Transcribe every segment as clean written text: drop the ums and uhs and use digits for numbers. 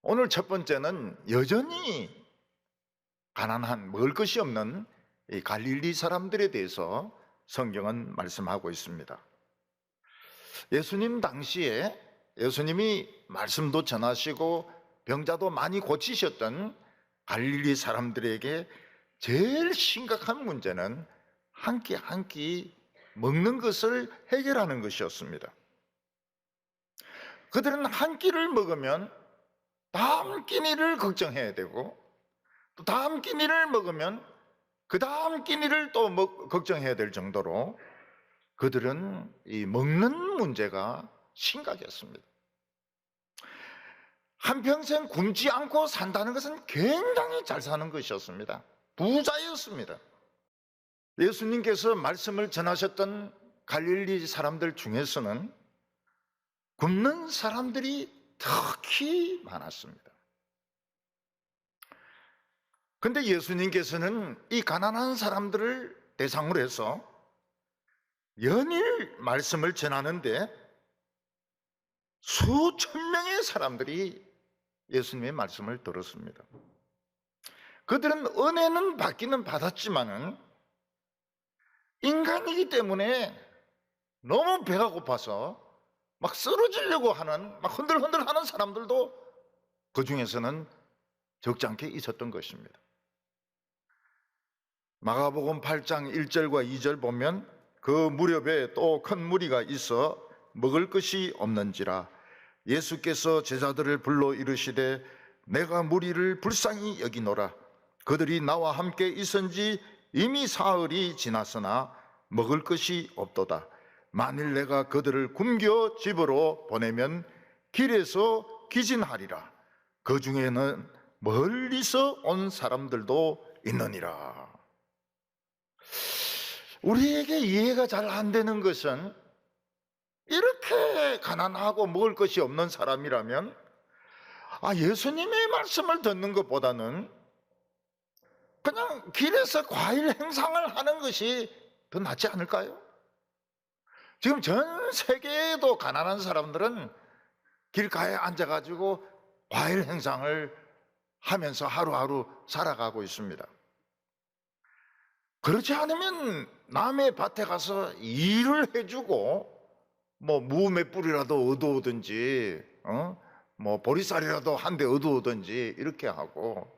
오늘 첫 번째는 여전히 가난한, 먹을 것이 없는 이 갈릴리 사람들에 대해서 성경은 말씀하고 있습니다. 예수님 당시에 예수님이 말씀도 전하시고 병자도 많이 고치셨던 갈릴리 사람들에게 제일 심각한 문제는 한 끼 한 끼 먹는 것을 해결하는 것이었습니다. 그들은 한 끼를 먹으면 다음 끼니를 걱정해야 되고, 또 다음 끼니를 먹으면 그 다음 끼니를 또 걱정해야 될 정도로 그들은 이 먹는 문제가 심각했습니다. 한평생 굶지 않고 산다는 것은 굉장히 잘 사는 것이었습니다. 부자였습니다. 예수님께서 말씀을 전하셨던 갈릴리 사람들 중에서는 굶는 사람들이 특히 많았습니다. 그런데 예수님께서는 이 가난한 사람들을 대상으로 해서 연일 말씀을 전하는데 수천 명의 사람들이 예수님의 말씀을 들었습니다. 그들은 은혜는 받기는 받았지만은 인간이기 때문에 너무 배가 고파서 막 쓰러지려고 하는, 막 흔들흔들 하는 사람들도 그 중에서는 적지 않게 있었던 것입니다. 마가복음 8장 1절과 2절 보면 그 무렵에 또 큰 무리가 있어 먹을 것이 없는지라 예수께서 제자들을 불러 이르시되 내가 무리를 불쌍히 여기노라. 그들이 나와 함께 있은지 이미 사흘이 지났으나 먹을 것이 없도다. 만일 내가 그들을 굶겨 집으로 보내면 길에서 기진하리라. 그 중에는 멀리서 온 사람들도 있느니라. 우리에게 이해가 잘 안 되는 것은 이렇게 가난하고 먹을 것이 없는 사람이라면 예수님의 말씀을 듣는 것보다는 그냥 길에서 과일 행상을 하는 것이 더 낫지 않을까요? 지금 전 세계에도 가난한 사람들은 길가에 앉아가지고 과일 행상을 하면서 하루하루 살아가고 있습니다. 그렇지 않으면 남의 밭에 가서 일을 해주고 무 몇 뿌리라도 얻어오든지 보리쌀이라도 한 대 얻어오든지 이렇게 하고,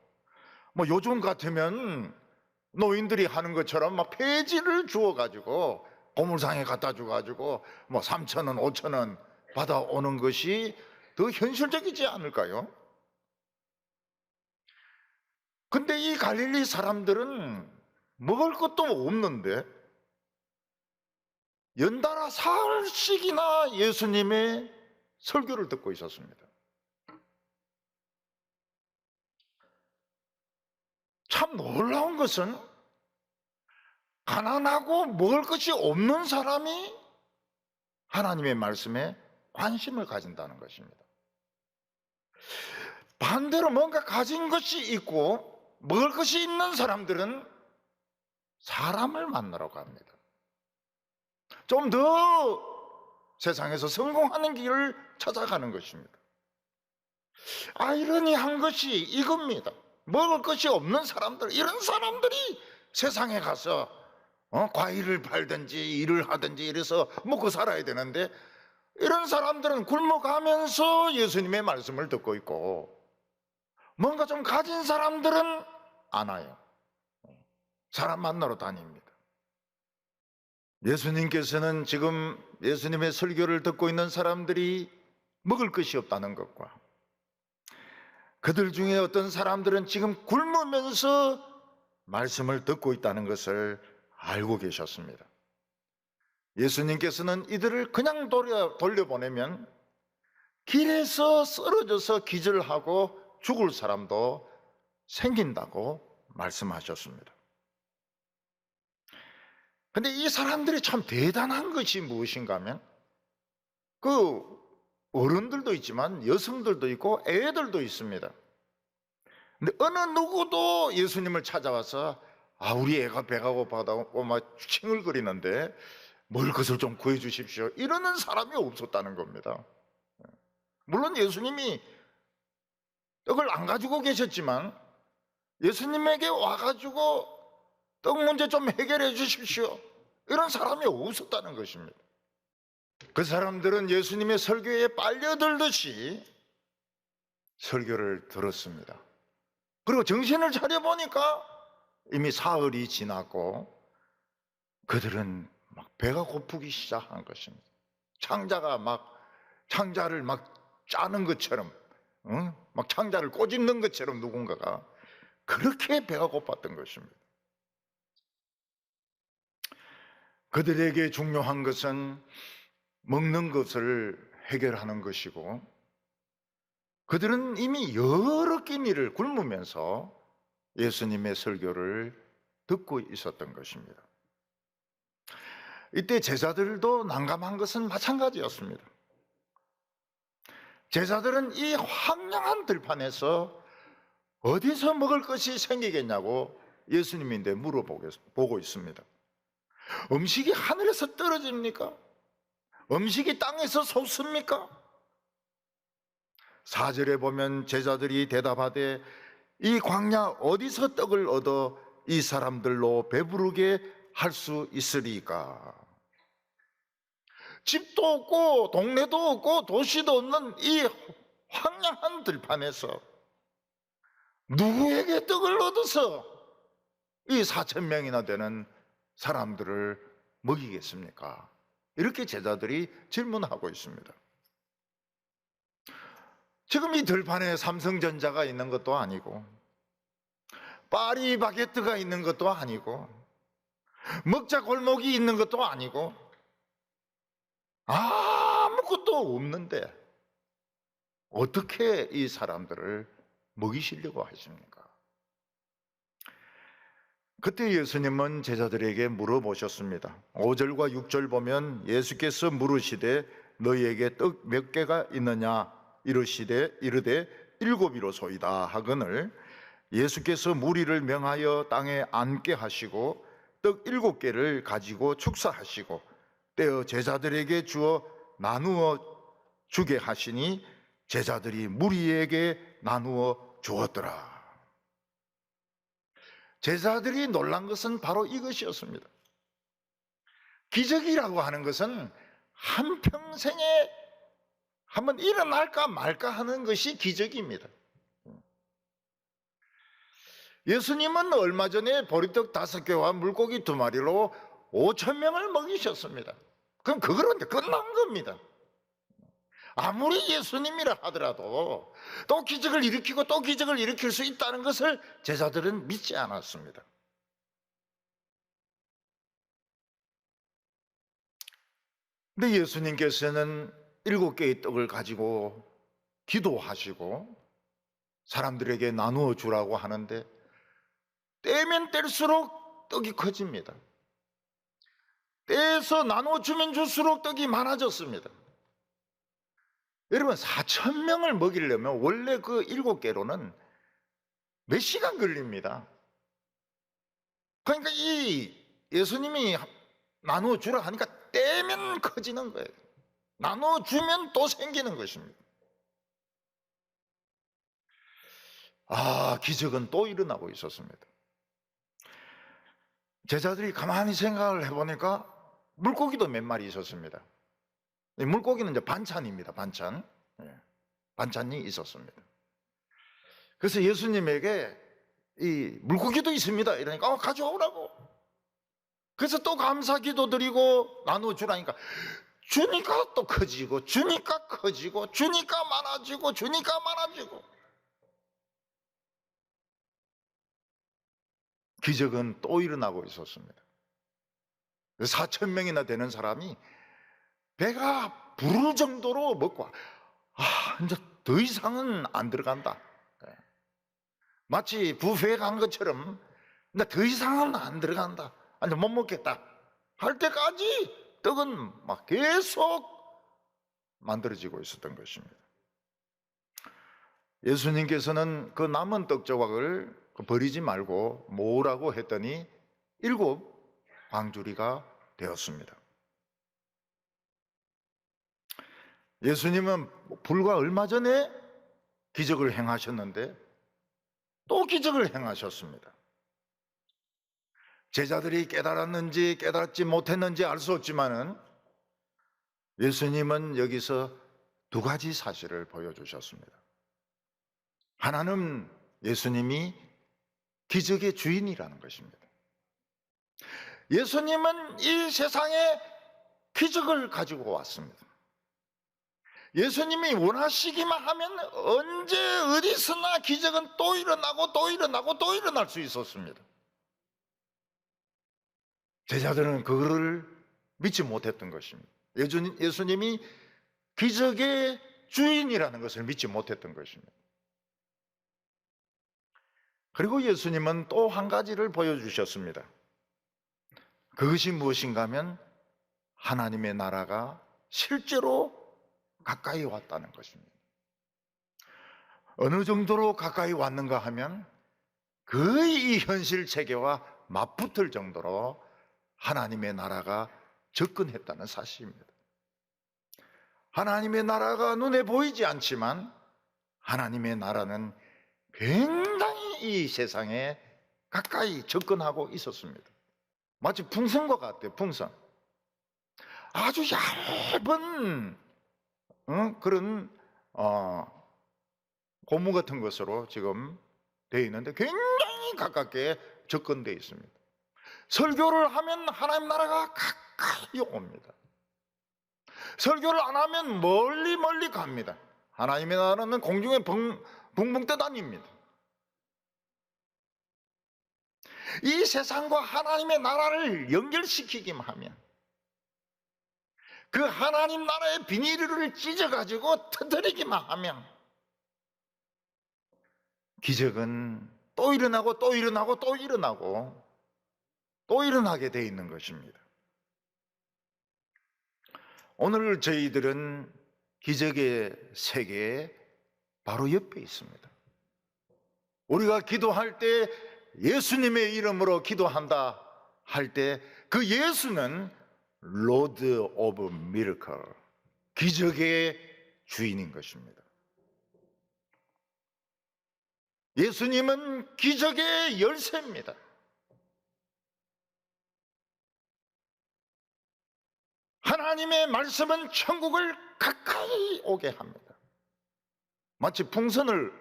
요즘 같으면 노인들이 하는 것처럼 막 폐지를 주워가지고 고물상에 갖다 줘가지고 3,000원, 5,000원 받아오는 것이 더 현실적이지 않을까요? 근데 이 갈릴리 사람들은 먹을 것도 없는데 연달아 사흘씩이나 예수님의 설교를 듣고 있었습니다. 참 놀라운 것은 가난하고 먹을 것이 없는 사람이 하나님의 말씀에 관심을 가진다는 것입니다. 반대로 뭔가 가진 것이 있고 먹을 것이 있는 사람들은 사람을 만나러 갑니다. 좀 더 세상에서 성공하는 길을 찾아가는 것입니다. 아이러니한 것이 이겁니다. 먹을 것이 없는 사람들, 이런 사람들이 세상에 가서 과일을 팔든지 일을 하든지 이래서 먹고 살아야 되는데, 이런 사람들은 굶어가면서 예수님의 말씀을 듣고 있고, 뭔가 좀 가진 사람들은 안 와요. 사람 만나러 다닙니다. 예수님께서는 지금 예수님의 설교를 듣고 있는 사람들이 먹을 것이 없다는 것과, 그들 중에 어떤 사람들은 지금 굶으면서 말씀을 듣고 있다는 것을 알고 계셨습니다. 예수님께서는 이들을 그냥 돌려보내면 길에서 쓰러져서 기절하고 죽을 사람도 생긴다고 말씀하셨습니다. 근데 이 사람들이 참 대단한 것이 무엇인가 하면, 어른들도 있지만 여성들도 있고 애들도 있습니다. 근데 어느 누구도 예수님을 찾아와서 우리 애가 배가 고파하고 막 칭얼거리는데 먹을 것을 좀 구해 주십시오, 이러는 사람이 없었다는 겁니다. 물론 예수님이 떡을 안 가지고 계셨지만 예수님에게 와가지고 떡 문제 좀 해결해 주십시오, 이런 사람이 없었다는 것입니다. 그 사람들은 예수님의 설교에 빨려들듯이 설교를 들었습니다. 그리고 정신을 차려보니까 이미 사흘이 지났고 그들은 막 배가 고프기 시작한 것입니다. 창자를 막 짜는 것처럼, 막 창자를 꼬집는 것처럼 누군가가 그렇게 배가 고팠던 것입니다. 그들에게 중요한 것은 먹는 것을 해결하는 것이고, 그들은 이미 여러 끼니를 굶으면서 예수님의 설교를 듣고 있었던 것입니다. 이때 제자들도 난감한 것은 마찬가지였습니다. 제자들은 이 황량한 들판에서 어디서 먹을 것이 생기겠냐고 예수님인데 물어보고 있습니다. 음식이 하늘에서 떨어집니까? 음식이 땅에서 솟습니까? 4절에 보면 제자들이 대답하되 이 광야 어디서 떡을 얻어 이 사람들로 배부르게 할 수 있으리까? 집도 없고 동네도 없고 도시도 없는 이 황량한 들판에서 누구에게 떡을 얻어서 이 4,000명이나 되는 사람들을 먹이겠습니까? 이렇게 제자들이 질문하고 있습니다. 지금 이 들판에 삼성전자가 있는 것도 아니고 파리바게뜨가 있는 것도 아니고 먹자 골목이 있는 것도 아니고 아무것도 없는데 어떻게 이 사람들을 먹이시려고 하십니까? 그때 예수님은 제자들에게 물어보셨습니다. 5절과 6절 보면 예수께서 물으시되 너희에게 떡 몇 개가 있느냐 이르되 7이로소이다 하거늘 예수께서 무리를 명하여 땅에 앉게 하시고 떡 7개를 가지고 축사하시고 떼어 제자들에게 주어 나누어 주게 하시니 제자들이 무리에게 나누어 주었더라. 제자들이 놀란 것은 바로 이것이었습니다. 기적이라고 하는 것은 한평생에 한번 일어날까 말까 하는 것이 기적입니다. 예수님은 얼마 전에 보리떡 5개와 물고기 2마리로 5,000명을 먹이셨습니다. 그럼 그거로 끝난 겁니다. 아무리 예수님이라 하더라도 또 기적을 일으키고 또 기적을 일으킬 수 있다는 것을 제자들은 믿지 않았습니다. 근데 예수님께서는 7개의 떡을 가지고 기도하시고 사람들에게 나누어 주라고 하는데 떼면 뗄수록 떡이 커집니다. 떼서 나누어 주면 줄수록 떡이 많아졌습니다. 여러분 4,000명을 먹이려면 원래 그 7개로는 몇 시간 걸립니다. 그러니까 이 예수님이 나누어 주라 하니까 떼면 커지는 거예요. 나누어 주면 또 생기는 것입니다. 기적은 또 일어나고 있었습니다. 제자들이 가만히 생각을 해보니까 물고기도 몇 마리 있었습니다. 물고기는 이제 반찬입니다. 반찬이 있었습니다. 그래서 예수님에게 이 물고기도 있습니다 이러니까 가져오라고. 그래서 또 감사 기도 드리고 나누어 주라니까 주니까 또 커지고 주니까 커지고 주니까 많아지고 주니까 많아지고. 기적은 또 일어나고 있었습니다. 4,000명이나 되는 사람이 배가 부를 정도로 먹고 이제 더 이상은 안 들어간다. 마치 뷔페에 간 것처럼 이제 더 이상은 안 들어간다. 이제 못 먹겠다 할 때까지 떡은 막 계속 만들어지고 있었던 것입니다. 예수님께서는 그 남은 떡 조각을 버리지 말고 모으라고 했더니 7 광주리가 되었습니다. 예수님은 불과 얼마 전에 기적을 행하셨는데 또 기적을 행하셨습니다. 제자들이 깨달았는지 깨닫지 못했는지 알 수 없지만은 예수님은 여기서 두 가지 사실을 보여주셨습니다. 하나는 예수님이 기적의 주인이라는 것입니다. 예수님은 이 세상에 기적을 가지고 왔습니다. 예수님이 원하시기만 하면 언제 어디서나 기적은 또 일어나고 또 일어나고 또 일어날 수 있었습니다. 제자들은 그거를 믿지 못했던 것입니다. 예수님이 기적의 주인이라는 것을 믿지 못했던 것입니다. 그리고 예수님은 또 한 가지를 보여주셨습니다. 그것이 무엇인가 하면 하나님의 나라가 실제로 가까이 왔다는 것입니다. 어느 정도로 가까이 왔는가 하면 거의 이 현실 세계와 맞붙을 정도로 하나님의 나라가 접근했다는 사실입니다. 하나님의 나라가 눈에 보이지 않지만 하나님의 나라는 굉장히 이 세상에 가까이 접근하고 있었습니다. 마치 풍선과 같아요. 풍선. 아주 얇은 그런 고무 같은 것으로 지금 되어 있는데 굉장히 가깝게 접근되어 있습니다. 설교를 하면 하나님 나라가 가까이 옵니다. 설교를 안 하면 멀리 멀리 갑니다. 하나님의 나라는 공중에 붕붕 떠다닙니다. 이 세상과 하나님의 나라를 연결시키기만 하면 그 하나님 나라의 비닐을 찢어가지고 터뜨리기만 하면 기적은 또 일어나고 또 일어나고 또 일어나고 또 일어나게 되어 있는 것입니다. 오늘 저희들은 기적의 세계에 바로 옆에 있습니다. 우리가 기도할 때 예수님의 이름으로 기도한다 할 때 그 예수는 로드 오브 미러클, 기적의 주인인 것입니다. 예수님은 기적의 열쇠입니다. 하나님의 말씀은 천국을 가까이 오게 합니다. 마치 풍선을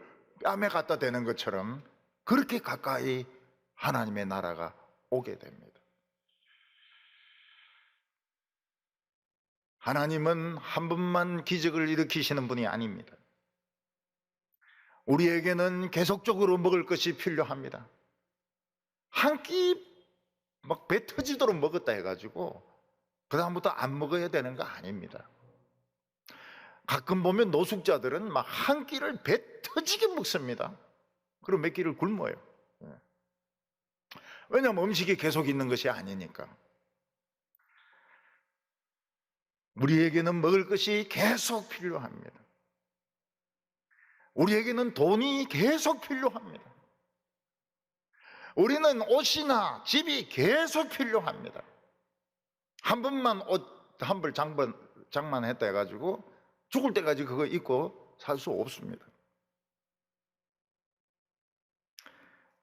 뺨에 갖다 대는 것처럼 그렇게 가까이 하나님의 나라가 오게 됩니다. 하나님은 한 번만 기적을 일으키시는 분이 아닙니다. 우리에게는 계속적으로 먹을 것이 필요합니다. 한 끼 막 배 터지도록 먹었다 해가지고 그 다음부터 안 먹어야 되는 거 아닙니다. 가끔 보면 노숙자들은 막 한 끼를 배 터지게 먹습니다. 그럼 몇 끼를 굶어요. 왜냐하면 음식이 계속 있는 것이 아니니까. 우리에게는 먹을 것이 계속 필요합니다. 우리에게는 돈이 계속 필요합니다. 우리는 옷이나 집이 계속 필요합니다. 한 번만 옷 한 벌 장만했다 해가지고 죽을 때까지 그거 입고 살 수 없습니다.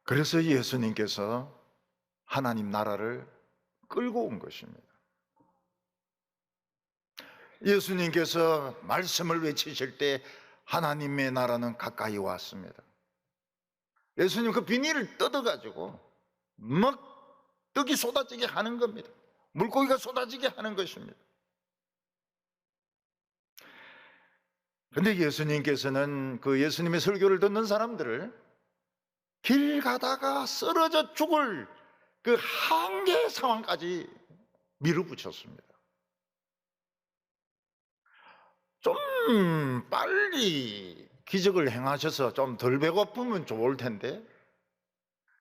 그래서 예수님께서 하나님 나라를 끌고 온 것입니다. 예수님께서 말씀을 외치실 때 하나님의 나라는 가까이 왔습니다. 예수님 그 비닐을 뜯어가지고 막 떡이 쏟아지게 하는 겁니다. 물고기가 쏟아지게 하는 것입니다. 그런데 예수님께서는 그 예수님의 설교를 듣는 사람들을 길 가다가 쓰러져 죽을 그 한계 상황까지 밀어붙였습니다. 좀 빨리 기적을 행하셔서 좀 덜 배고프면 좋을 텐데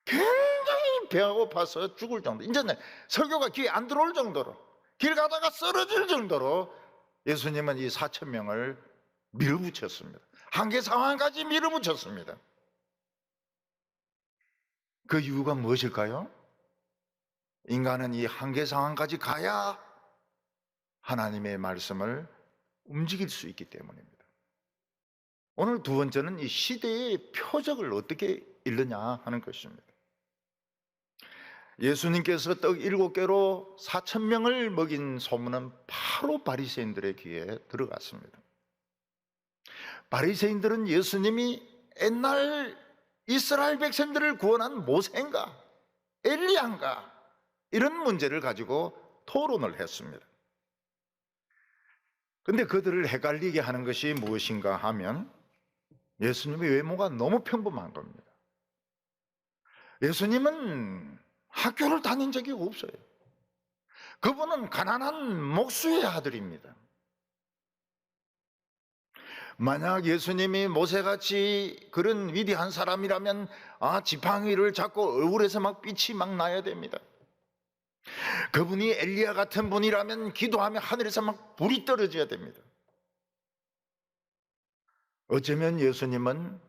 굉장히 배가 고파서 죽을 정도, 이제는 설교가 귀에 안 들어올 정도로, 길 가다가 쓰러질 정도로 예수님은 이 4,000명을 밀어붙였습니다. 한계 상황까지 밀어붙였습니다. 그 이유가 무엇일까요? 인간은 이 한계 상황까지 가야 하나님의 말씀을 움직일 수 있기 때문입니다. 오늘 두 번째는 이 시대의 표적을 어떻게 읽느냐 하는 것입니다. 예수님께서 떡 7개로 4,000명을 먹인 소문은 바로 바리새인들의 귀에 들어갔습니다. 바리새인들은 예수님이 옛날 이스라엘 백성들을 구원한 모세인가 엘리야인가 이런 문제를 가지고 토론을 했습니다. 그런데 그들을 헷갈리게 하는 것이 무엇인가 하면 예수님의 외모가 너무 평범한 겁니다. 예수님은 학교를 다닌 적이 없어요. 그분은 가난한 목수의 아들입니다. 만약 예수님이 모세같이 그런 위대한 사람이라면 지팡이를 잡고 얼굴에서 막 빛이 막 나야 됩니다. 그분이 엘리야 같은 분이라면 기도하면 하늘에서 막 불이 떨어져야 됩니다. 어쩌면 예수님은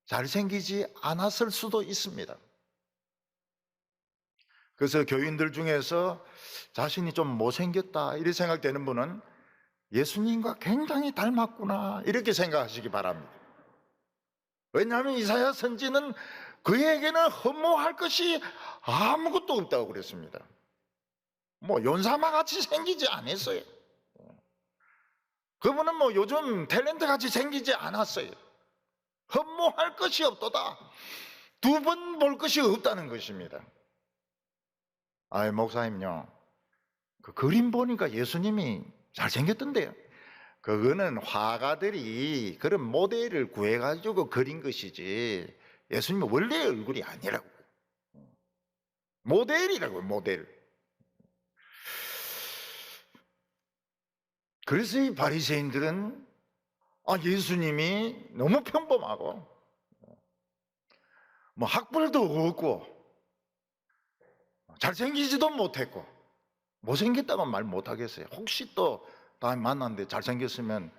잘생기지 않았을 수도 있습니다. 그래서 교인들 중에서 자신이 좀 못생겼다 이렇게 생각되는 분은 예수님과 굉장히 닮았구나 이렇게 생각하시기 바랍니다. 왜냐하면 이사야 선지는 그에게는 흠모할 것이 아무것도 없다고 그랬습니다. 연사마 같이 생기지 않았어요. 그분은 요즘 탤런트 같이 생기지 않았어요. 흠모할 것이 없도다. 두 번 볼 것이 없다는 것입니다. 목사님요, 그 그림 보니까 예수님이 잘생겼던데요. 그거는 화가들이 그런 모델을 구해가지고 그린 것이지 예수님은 원래 얼굴이 아니라고. 모델이라고요, 모델. 그래서 이 바리새인들은 예수님이 너무 평범하고 학벌도 없고 잘생기지도 못했고 못생겼다고 말 못하겠어요. 혹시 또 다음에 만났는데 잘생겼으면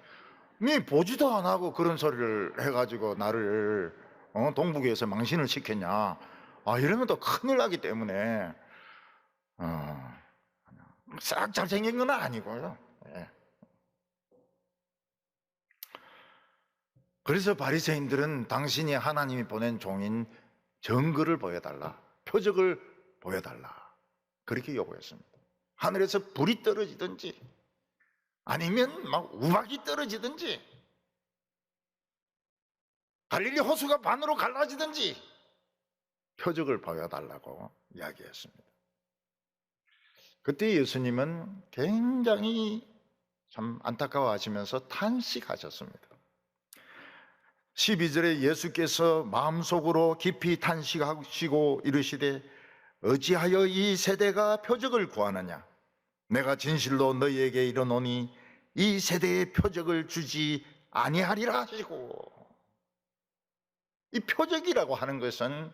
니 보지도 안 하고 그런 소리를 해가지고 나를 동북에서 망신을 시켰냐 이러면 또 큰일 나기 때문에 싹 잘생긴 건 아니고요. 그래서 바리새인들은 당신이 하나님이 보낸 종인 증거를 보여달라, 표적을 보여달라 그렇게 요구했습니다. 하늘에서 불이 떨어지든지 아니면 막 우박이 떨어지든지 갈릴리 호수가 반으로 갈라지든지 표적을 보여달라고 이야기했습니다. 그때 예수님은 굉장히 참 안타까워하시면서 탄식하셨습니다. 12절에 예수께서 마음속으로 깊이 탄식하시고 이르시되 어찌하여 이 세대가 표적을 구하느냐? 내가 진실로 너희에게 이르노니 이 세대에 표적을 주지 아니하리라 하시고, 이 표적이라고 하는 것은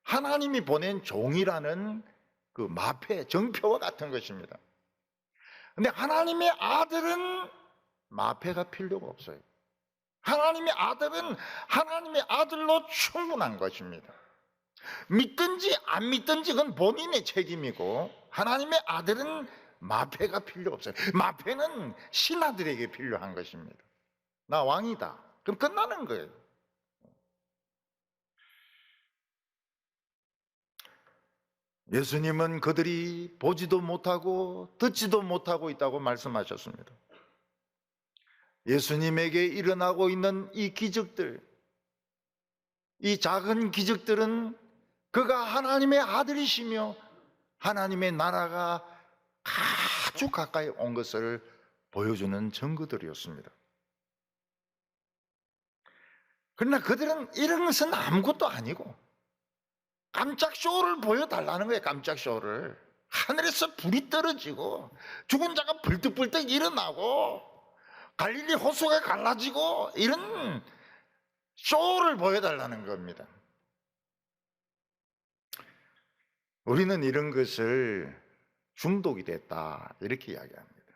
하나님이 보낸 종이라는 그 마패, 정표와 같은 것입니다. 근데 하나님의 아들은 마패가 필요가 없어요. 하나님의 아들은 하나님의 아들로 충분한 것입니다. 믿든지 안 믿든지 그건 본인의 책임이고, 하나님의 아들은 마패가 필요 없어요. 마패는 신하들에게 필요한 것입니다. 나 왕이다. 그럼 끝나는 거예요. 예수님은 그들이 보지도 못하고 듣지도 못하고 있다고 말씀하셨습니다. 예수님에게 일어나고 있는 이 기적들, 이 작은 기적들은 그가 하나님의 아들이시며 하나님의 나라가 아주 가까이 온 것을 보여주는 증거들이었습니다. 그러나 그들은 이런 것은 아무것도 아니고 깜짝 쇼를 보여달라는 거예요. 깜짝 쇼를. 하늘에서 불이 떨어지고 죽은 자가 불떡불떡 일어나고 갈릴리 호수가 갈라지고 이런 쇼를 보여달라는 겁니다. 우리는 이런 것을 중독이 됐다 이렇게 이야기합니다.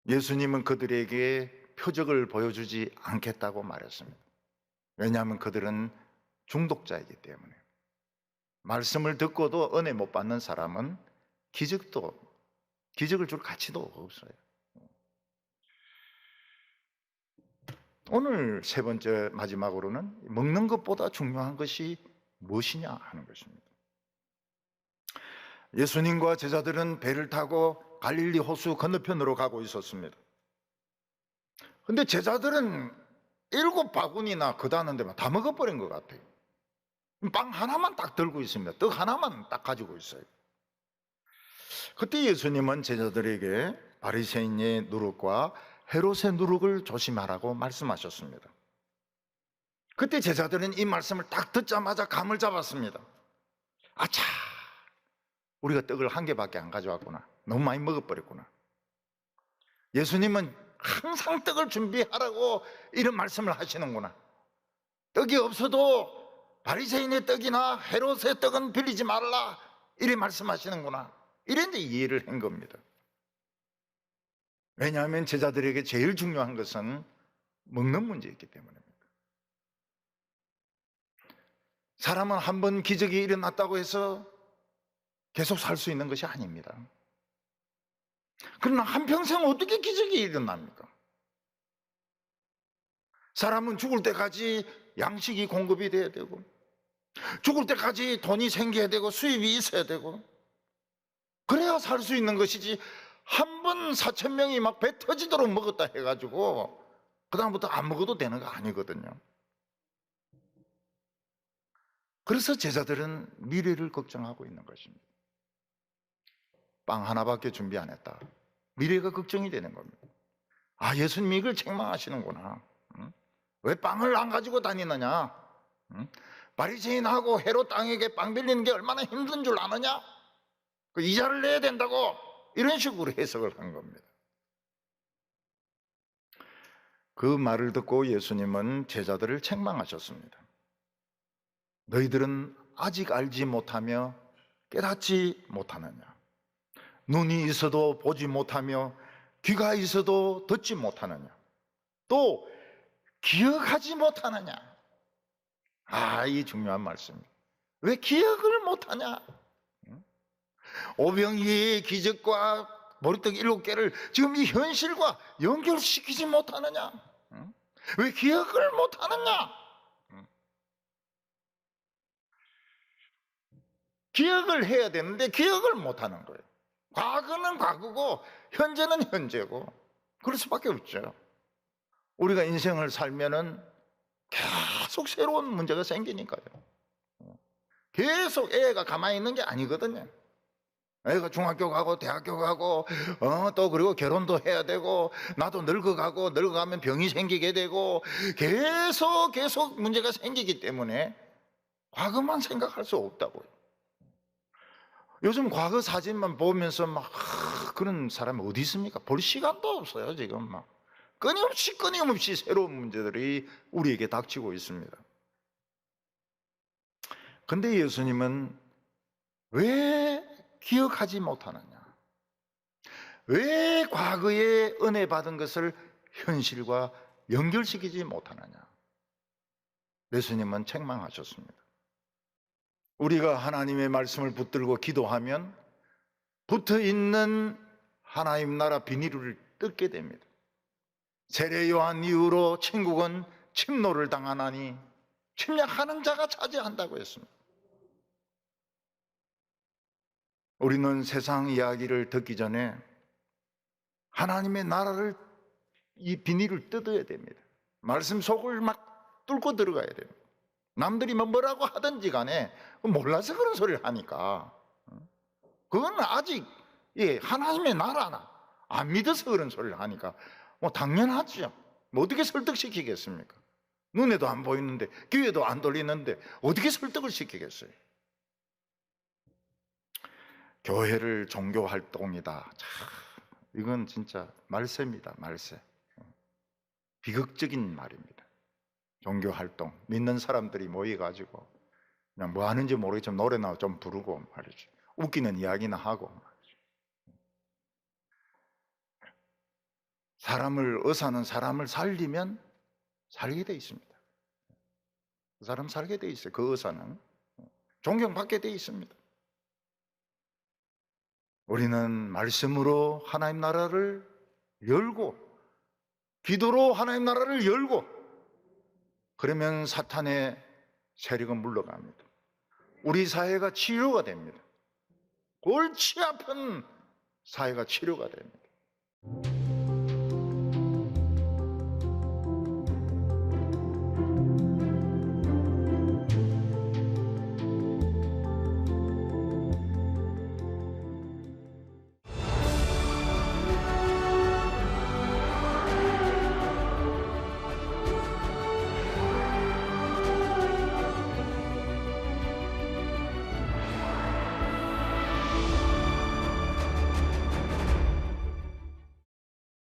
예수님은 그들에게 표적을 보여주지 않겠다고 말했습니다. 왜냐하면 그들은 중독자이기 때문에. 말씀을 듣고도 은혜 못 받는 사람은 기적을 줄 가치도 없어요. 오늘 세 번째 마지막으로는 먹는 것보다 중요한 것이 무엇이냐 하는 것입니다. 예수님과 제자들은 배를 타고 갈릴리 호수 건너편으로 가고 있었습니다. 근데 제자들은 7바구니나 그다는 데만 다 먹어버린 것 같아요. 빵 하나만 딱 들고 있습니다. 떡 하나만 딱 가지고 있어요. 그때 예수님은 제자들에게 바리새인의 누룩과 헤롯의 누룩을 조심하라고 말씀하셨습니다. 그때 제자들은 이 말씀을 딱 듣자마자 감을 잡았습니다. 아차, 우리가 떡을 한 개밖에 안 가져왔구나. 너무 많이 먹어버렸구나. 예수님은 항상 떡을 준비하라고 이런 말씀을 하시는구나. 떡이 없어도 바리새인의 떡이나 헤롯의 떡은 빌리지 말라, 이렇게 말씀하시는구나. 이런데 이해를 한 겁니다. 왜냐하면 제자들에게 제일 중요한 것은 먹는 문제였기 때문입니다. 사람은 한 번 기적이 일어났다고 해서 계속 살 수 있는 것이 아닙니다. 그러나 한평생 어떻게 기적이 일어납니까? 사람은 죽을 때까지 양식이 공급이 돼야 되고, 죽을 때까지 돈이 생겨야 되고, 수입이 있어야 되고, 그래야 살 수 있는 것이지, 한 번 4,000명이 막 배 터지도록 먹었다 해가지고 그다음부터 안 먹어도 되는 거 아니거든요. 그래서 제자들은 미래를 걱정하고 있는 것입니다. 빵 하나밖에 준비 안 했다. 미래가 걱정이 되는 겁니다. 아, 예수님이 이걸 책망하시는구나. 왜 빵을 안 가지고 다니느냐? 바리새인하고 헤롯 땅에게 빵 빌리는 게 얼마나 힘든 줄 아느냐? 그 이자를 내야 된다고, 이런 식으로 해석을 한 겁니다. 그 말을 듣고 예수님은 제자들을 책망하셨습니다. 너희들은 아직 알지 못하며 깨닫지 못하느냐? 눈이 있어도 보지 못하며 귀가 있어도 듣지 못하느냐? 또 기억하지 못하느냐? 아, 이 중요한 말씀입니다. 왜 기억을 못하냐? 오병이의 기적과 머리떡 7개를 지금 이 현실과 연결시키지 못하느냐? 왜 기억을 못하느냐? 기억을 해야 되는데 기억을 못하는 거예요. 과거는 과거고 현재는 현재고, 그럴 수밖에 없죠. 우리가 인생을 살면은 계속 새로운 문제가 생기니까요. 계속 애가 가만히 있는 게 아니거든요. 애가 중학교 가고 대학교 가고 또 그리고 결혼도 해야 되고, 나도 늙어가고, 늙어가면 병이 생기게 되고, 계속 문제가 생기기 때문에 과거만 생각할 수 없다고요. 요즘 과거 사진만 보면서 막 그런 사람이 어디 있습니까? 볼 시간도 없어요. 지금 막 끊임없이 새로운 문제들이 우리에게 닥치고 있습니다. 근데 예수님은 왜 기억하지 못하느냐? 왜 과거에 은혜 받은 것을 현실과 연결시키지 못하느냐? 예수님은 책망하셨습니다. 우리가 하나님의 말씀을 붙들고 기도하면 붙어 있는 하나님 나라 비닐을 뜯게 됩니다. 세례 요한 이후로 천국은 침노를 당하나니 침략하는 자가 차지한다고 했습니다. 우리는 세상 이야기를 듣기 전에 하나님의 나라를, 이 비닐을 뜯어야 됩니다. 말씀 속을 막 뚫고 들어가야 됩니다. 남들이 뭐라고 하든지 간에 몰라서 그런 소리를 하니까, 그건 아직 하나님의 나라나 안 믿어서 그런 소리를 하니까 뭐 당연하죠. 뭐 어떻게 설득시키겠습니까? 눈에도 안 보이는데, 귀에도 안 들리는데 어떻게 설득을 시키겠어요? 교회를 종교 활동이다. 이건 진짜 말세입니다. 말세. 비극적인 말입니다. 종교 활동, 믿는 사람들이 모여가지고 그냥 뭐 하는지 모르겠지만 노래나 좀 부르고 말이죠. 웃기는 이야기나 하고 말이죠. 의사는 사람을 살리면 살게 돼 있습니다. 그 사람 살게 돼 있어요. 그 의사는 존경받게 돼 있습니다. 우리는 말씀으로 하나님 나라를 열고, 기도로 하나님 나라를 열고, 그러면 사탄의 세력은 물러갑니다. 우리 사회가 치료가 됩니다. 골치 아픈 사회가 치료가 됩니다.